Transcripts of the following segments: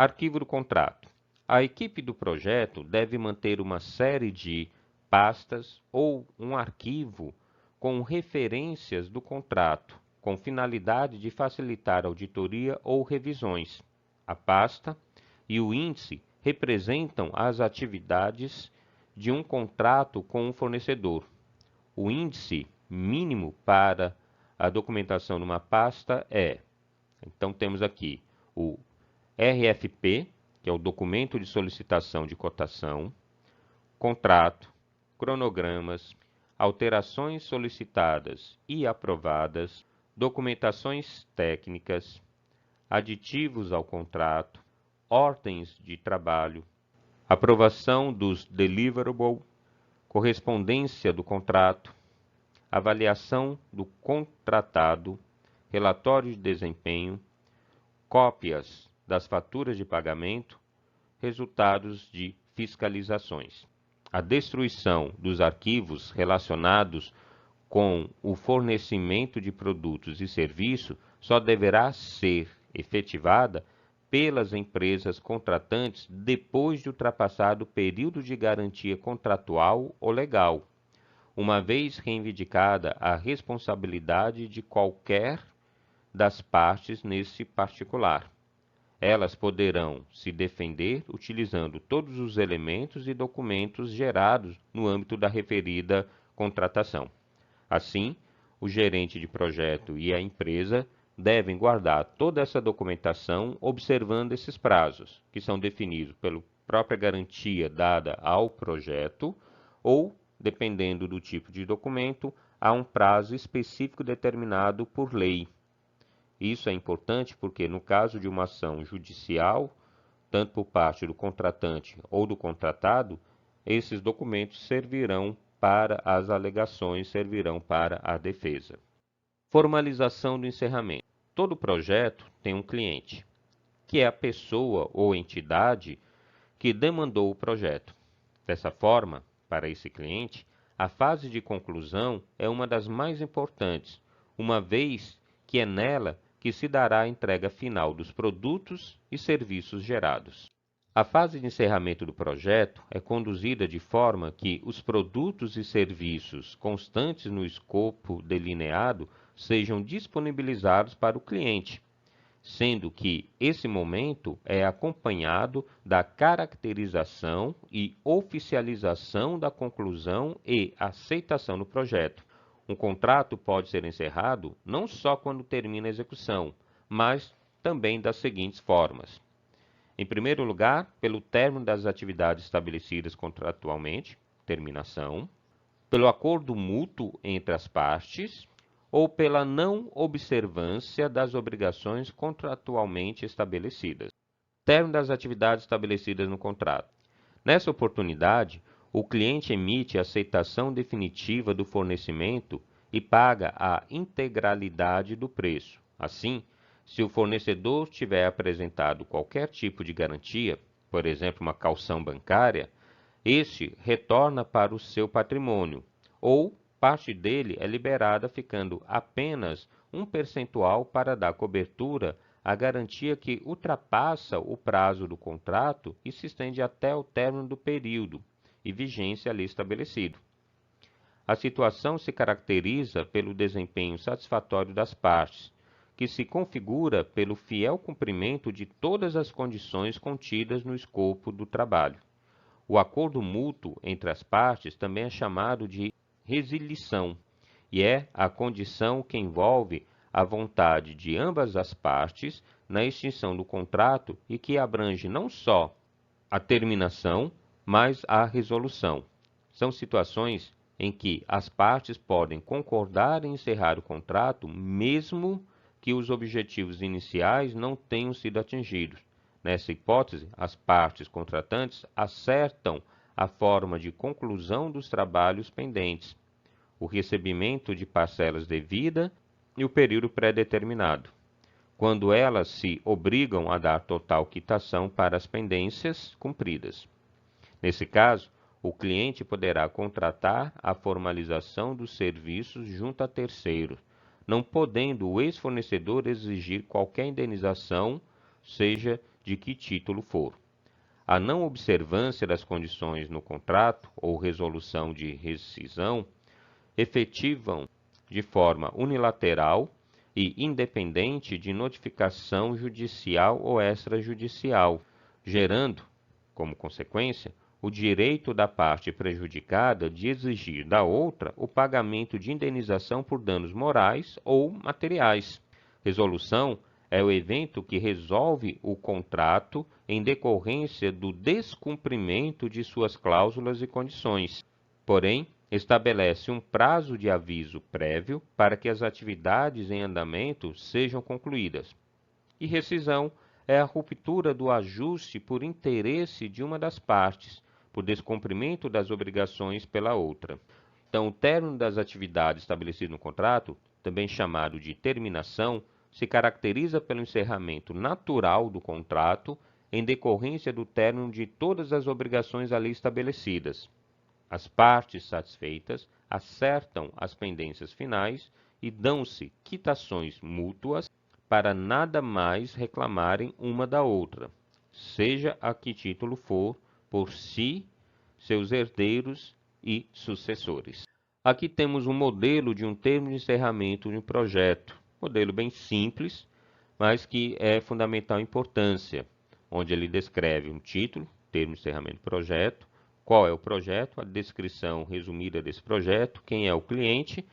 Arquivo do contrato. A equipe do projeto deve manter uma série de pastas ou um arquivo com referências do contrato, com finalidade de facilitar auditoria ou revisões. A pasta e o índice representam as atividades de um contrato com um fornecedor. O índice mínimo para a documentação numa pasta então temos aqui o RFP, que é o documento de solicitação de cotação, contrato, cronogramas, alterações solicitadas e aprovadas, documentações técnicas, aditivos ao contrato, ordens de trabalho, aprovação dos deliverables, correspondência do contrato, avaliação do contratado, relatório de desempenho, cópias das faturas de pagamento, resultados de fiscalizações. A destruição dos arquivos relacionados com o fornecimento de produtos e serviços só deverá ser efetivada pelas empresas contratantes depois de ultrapassado o período de garantia contratual ou legal, uma vez reivindicada a responsabilidade de qualquer das partes nesse particular. Elas poderão se defender utilizando todos os elementos e documentos gerados no âmbito da referida contratação. Assim, o gerente de projeto e a empresa devem guardar toda essa documentação observando esses prazos, que são definidos pela própria garantia dada ao projeto ou, dependendo do tipo de documento, há um prazo específico determinado por lei. Isso é importante porque, no caso de uma ação judicial, tanto por parte do contratante ou do contratado, esses documentos servirão para as alegações, servirão para a defesa. Formalização do encerramento. Todo projeto tem um cliente, que é a pessoa ou entidade que demandou o projeto. Dessa forma, para esse cliente, a fase de conclusão é uma das mais importantes, uma vez que é nela que se dará a entrega final dos produtos e serviços gerados. A fase de encerramento do projeto é conduzida de forma que os produtos e serviços constantes no escopo delineado sejam disponibilizados para o cliente, sendo que esse momento é acompanhado da caracterização e oficialização da conclusão e aceitação do projeto. Um contrato pode ser encerrado não só quando termina a execução, mas também das seguintes formas. Em primeiro lugar, pelo término das atividades estabelecidas contratualmente, terminação, pelo acordo mútuo entre as partes, ou pela não observância das obrigações contratualmente estabelecidas. Término das atividades estabelecidas no contrato. Nessa oportunidade, o cliente emite a aceitação definitiva do fornecimento e paga a integralidade do preço. Assim, se o fornecedor tiver apresentado qualquer tipo de garantia, por exemplo, uma caução bancária, este retorna para o seu patrimônio, ou parte dele é liberada, ficando apenas um percentual para dar cobertura à garantia que ultrapassa o prazo do contrato e se estende até o término do período e vigência ali estabelecido. A situação se caracteriza pelo desempenho satisfatório das partes, que se configura pelo fiel cumprimento de todas as condições contidas no escopo do trabalho. O acordo mútuo entre as partes também é chamado de resilição, e é a condição que envolve a vontade de ambas as partes na extinção do contrato e que abrange não só a terminação, mas a resolução. São situações em que as partes podem concordar em encerrar o contrato mesmo que os objetivos iniciais não tenham sido atingidos. Nessa hipótese, as partes contratantes acertam a forma de conclusão dos trabalhos pendentes, o recebimento de parcelas devida e o período pré-determinado, quando elas se obrigam a dar total quitação para as pendências cumpridas. Nesse caso, o cliente poderá contratar a formalização dos serviços junto a terceiro, não podendo o ex-fornecedor exigir qualquer indenização, seja de que título for. A não observância das condições no contrato ou resolução de rescisão efetivam de forma unilateral e independente de notificação judicial ou extrajudicial, gerando, como consequência, o direito da parte prejudicada de exigir da outra o pagamento de indenização por danos morais ou materiais. Resolução é o evento que resolve o contrato em decorrência do descumprimento de suas cláusulas e condições. Porém, estabelece um prazo de aviso prévio para que as atividades em andamento sejam concluídas. E rescisão é a ruptura do ajuste por interesse de uma das partes, por descumprimento das obrigações pela outra. Então, o término das atividades estabelecido no contrato, também chamado de terminação, se caracteriza pelo encerramento natural do contrato em decorrência do término de todas as obrigações ali estabelecidas. As partes satisfeitas acertam as pendências finais e dão-se quitações mútuas para nada mais reclamarem uma da outra, seja a que título for, por si, seus herdeiros e sucessores. Aqui temos um modelo de um termo de encerramento de um projeto, modelo bem simples, mas que é fundamental importância, onde ele descreve um título, termo de encerramento do projeto, qual é o projeto, a descrição resumida desse projeto, quem é o cliente,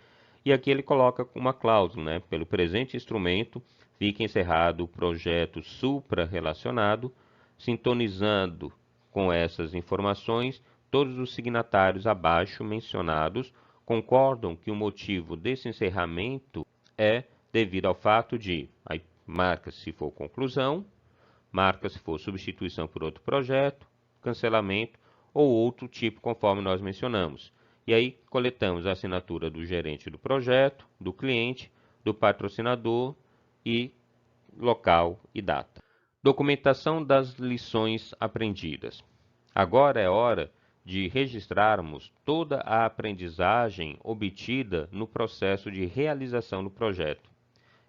e aqui ele coloca uma cláusula, pelo presente instrumento, fica encerrado o projeto supra-relacionado, sintonizando com essas informações, todos os signatários abaixo mencionados concordam que o motivo desse encerramento é devido ao fato de, aí marca se for conclusão, marca se for substituição por outro projeto, cancelamento ou outro tipo conforme nós mencionamos. E aí coletamos a assinatura do gerente do projeto, do cliente, do patrocinador e local e data. Documentação das lições aprendidas. Agora é hora de registrarmos toda a aprendizagem obtida no processo de realização do projeto.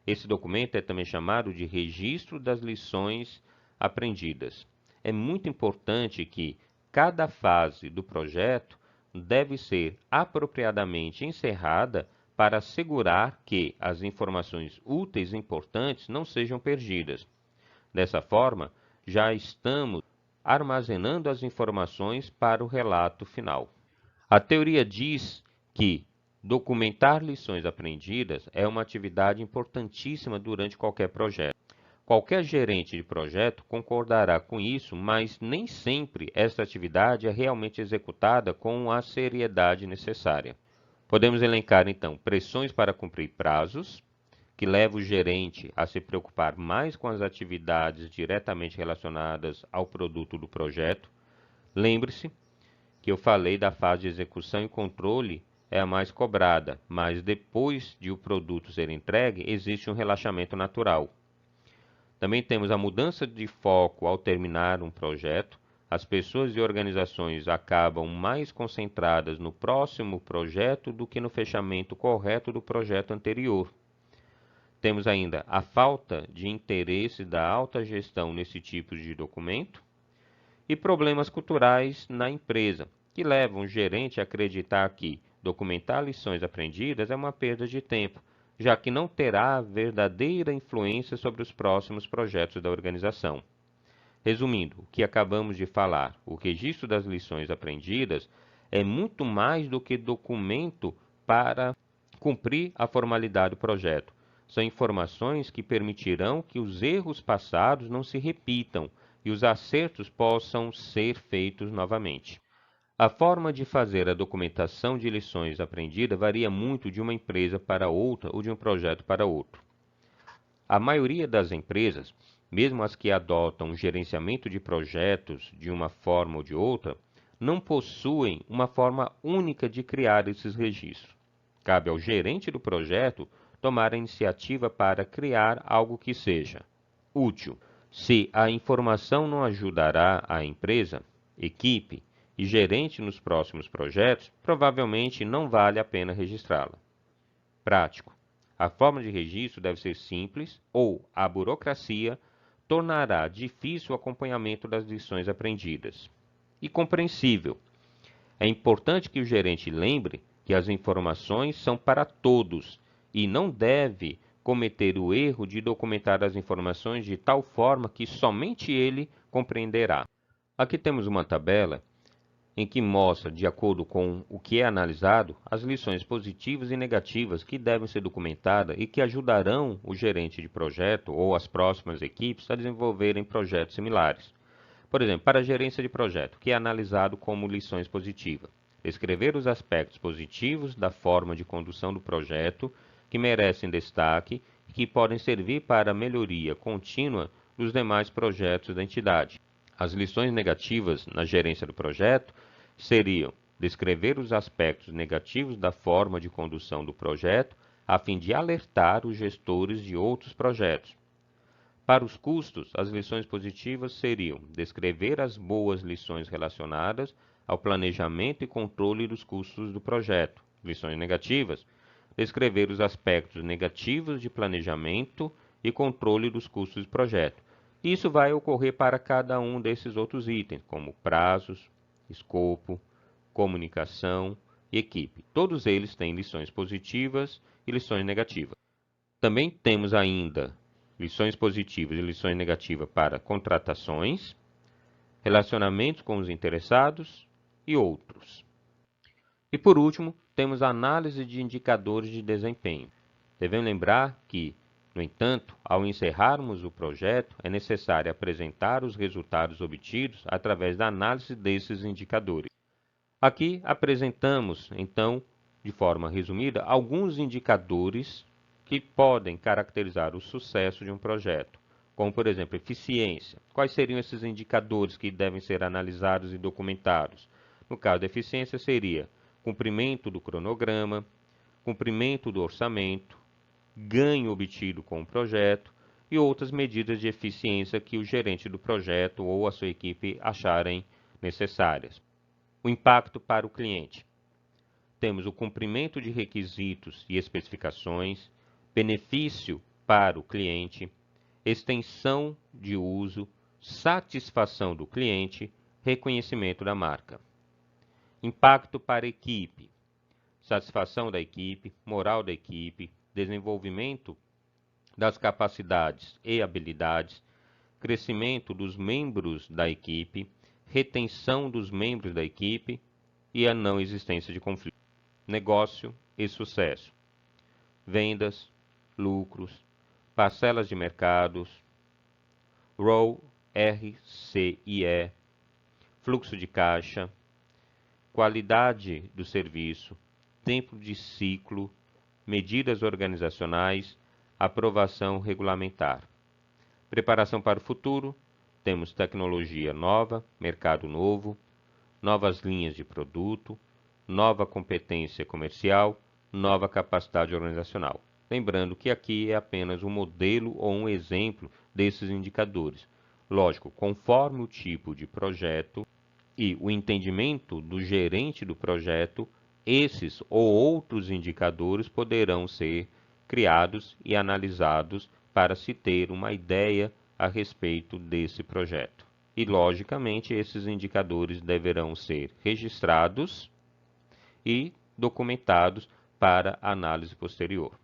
Esse documento é também chamado de registro das lições aprendidas. É muito importante que cada fase do projeto deve ser apropriadamente encerrada para assegurar que as informações úteis e importantes não sejam perdidas. Dessa forma, já estamos armazenando as informações para o relato final. A teoria diz que documentar lições aprendidas é uma atividade importantíssima durante qualquer projeto. Qualquer gerente de projeto concordará com isso, mas nem sempre esta atividade é realmente executada com a seriedade necessária. Podemos elencar, então, pressões para cumprir prazos, que leva o gerente a se preocupar mais com as atividades diretamente relacionadas ao produto do projeto. Lembre-se que eu falei da fase de execução e controle é a mais cobrada, mas depois de o produto ser entregue, existe um relaxamento natural. Também temos a mudança de foco ao terminar um projeto. As pessoas e organizações acabam mais concentradas no próximo projeto do que no fechamento correto do projeto anterior. Temos ainda a falta de interesse da alta gestão nesse tipo de documento e problemas culturais na empresa, que levam o gerente a acreditar que documentar lições aprendidas é uma perda de tempo, já que não terá verdadeira influência sobre os próximos projetos da organização. Resumindo o que acabamos de falar, o registro das lições aprendidas é muito mais do que documento para cumprir a formalidade do projeto. São informações que permitirão que os erros passados não se repitam e os acertos possam ser feitos novamente. A forma de fazer a documentação de lições aprendidas varia muito de uma empresa para outra ou de um projeto para outro. A maioria das empresas, mesmo as que adotam o gerenciamento de projetos de uma forma ou de outra, não possuem uma forma única de criar esses registros. Cabe ao gerente do projeto tomar a iniciativa para criar algo que seja útil. Se a informação não ajudará a empresa, equipe e gerente nos próximos projetos, provavelmente não vale a pena registrá-la. Prático. A forma de registro deve ser simples ou a burocracia tornará difícil o acompanhamento das lições aprendidas. E compreensível. É importante que o gerente lembre que as informações são para todos e não deve cometer o erro de documentar as informações de tal forma que somente ele compreenderá. Aqui temos uma tabela em que mostra, de acordo com o que é analisado, as lições positivas e negativas que devem ser documentadas e que ajudarão o gerente de projeto ou as próximas equipes a desenvolverem projetos similares. Por exemplo, para a gerência de projeto, que é analisado como lições positivas. Descrever os aspectos positivos da forma de condução do projeto que merecem destaque e que podem servir para a melhoria contínua dos demais projetos da entidade. As lições negativas na gerência do projeto seriam descrever os aspectos negativos da forma de condução do projeto, a fim de alertar os gestores de outros projetos. Para os custos, as lições positivas seriam descrever as boas lições relacionadas ao planejamento e controle dos custos do projeto. Lições negativas, descrever os aspectos negativos de planejamento e controle dos custos do projeto. Isso vai ocorrer para cada um desses outros itens, como prazos, escopo, comunicação e equipe. Todos eles têm lições positivas e lições negativas. Também temos ainda lições positivas e lições negativas para contratações, relacionamentos com os interessados e outros. E por último, temos a análise de indicadores de desempenho. Devemos lembrar que, no entanto, ao encerrarmos o projeto, é necessário apresentar os resultados obtidos através da análise desses indicadores. Aqui apresentamos, então, de forma resumida, alguns indicadores que podem caracterizar o sucesso de um projeto, como, por exemplo, eficiência. Quais seriam esses indicadores que devem ser analisados e documentados? No caso da eficiência, seria cumprimento do cronograma, cumprimento do orçamento, ganho obtido com o projeto e outras medidas de eficiência que o gerente do projeto ou a sua equipe acharem necessárias. O impacto para o cliente. Temos o cumprimento de requisitos e especificações, benefício para o cliente, extensão de uso, satisfação do cliente, reconhecimento da marca. Impacto para a equipe. Satisfação da equipe, moral da equipe, desenvolvimento das capacidades e habilidades, crescimento dos membros da equipe, retenção dos membros da equipe e a não existência de conflito. Negócio e sucesso. Vendas, lucros, parcelas de mercados, ROI, RCIE, fluxo de caixa, qualidade do serviço, tempo de ciclo, medidas organizacionais, aprovação regulamentar. Preparação para o futuro, temos tecnologia nova, mercado novo, novas linhas de produto, nova competência comercial, nova capacidade organizacional. Lembrando que aqui é apenas um modelo ou um exemplo desses indicadores. Lógico, conforme o tipo de projeto e o entendimento do gerente do projeto, esses ou outros indicadores poderão ser criados e analisados para se ter uma ideia a respeito desse projeto. E, logicamente, esses indicadores deverão ser registrados e documentados para análise posterior.